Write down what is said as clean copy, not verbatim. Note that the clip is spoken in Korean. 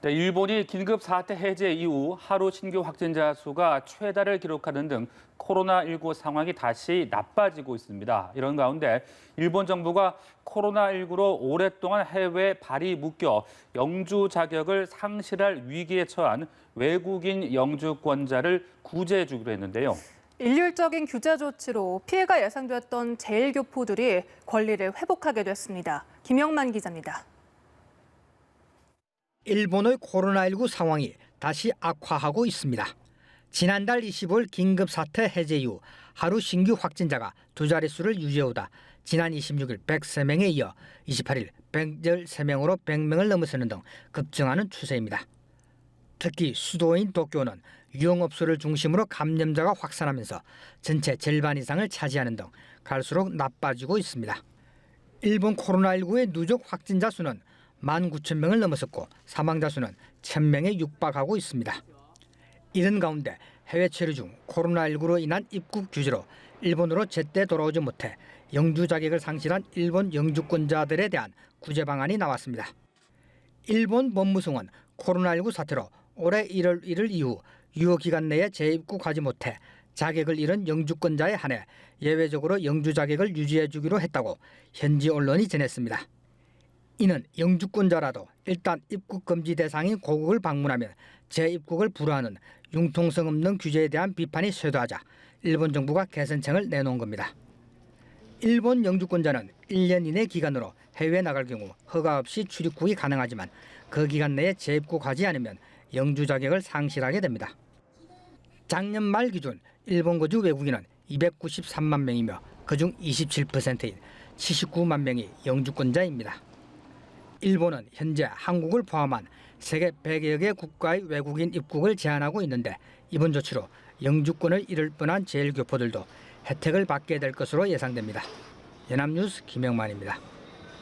네, 일본이 긴급 사태 해제 이후 하루 신규 확진자 수가 최다를 기록하는 등 코로나19 상황이 다시 나빠지고 있습니다. 이런 가운데 일본 정부가 코로나19로 오랫동안 해외에 발이 묶여 영주 자격을 상실할 위기에 처한 외국인 영주권자를 구제해 주기로 했는데요. 일률적인 규제 조치로 피해가 예상됐던 제1교포들이 권리를 회복하게 됐습니다. 김영만 기자입니다. 일본의 코로나19 상황이 다시 악화하고 있습니다. 지난달 25일 긴급사태 해제 이후 하루 신규 확진자가 두 자릿수를 유지해오다 지난 26일 103명에 이어 28일 113명으로 100명을 넘어서는 등 급증하는 추세입니다. 특히 수도인 도쿄는 유흥업소를 중심으로 감염자가 확산하면서 전체 절반 이상을 차지하는 등 갈수록 나빠지고 있습니다. 일본 코로나19의 누적 확진자 수는 19,000명을 넘어섰고 사망자 수는 1,000명에 육박하고 있습니다. 이런 가운데 해외 체류 중 코로나19로 인한 입국 규제로 일본으로 제때 돌아오지 못해 영주 자격을 상실한 일본 영주권자들에 대한 구제 방안이 나왔습니다. 일본 법무성은 코로나19 사태로 올해 1월 1일 이후 유효기간 내에 재입국하지 못해 자격을 잃은 영주권자에 한해 예외적으로 영주 자격을 유지해 주기로 했다고 현지 언론이 전했습니다. 이는 영주권자라도 일단 입국 금지 대상인 고국을 방문하면 재입국을 불허하는 융통성 없는 규제에 대한 비판이 쇄도하자 일본 정부가 개선청을 내놓은 겁니다. 일본 영주권자는 1년 이내 기간으로 해외에 나갈 경우 허가 없이 출입국이 가능하지만 그 기간 내에 재입국하지 않으면 영주 자격을 상실하게 됩니다. 작년 말 기준 일본 거주 외국인은 293만 명이며 그중 27%인 79만 명이 영주권자입니다. 일본은 현재 한국을 포함한 세계 100여 개 국가의 외국인 입국을 제한하고 있는데 이번 조치로 영주권을 잃을 뻔한 제1교포들도 혜택을 받게 될 것으로 예상됩니다. 연합뉴스 김영만입니다.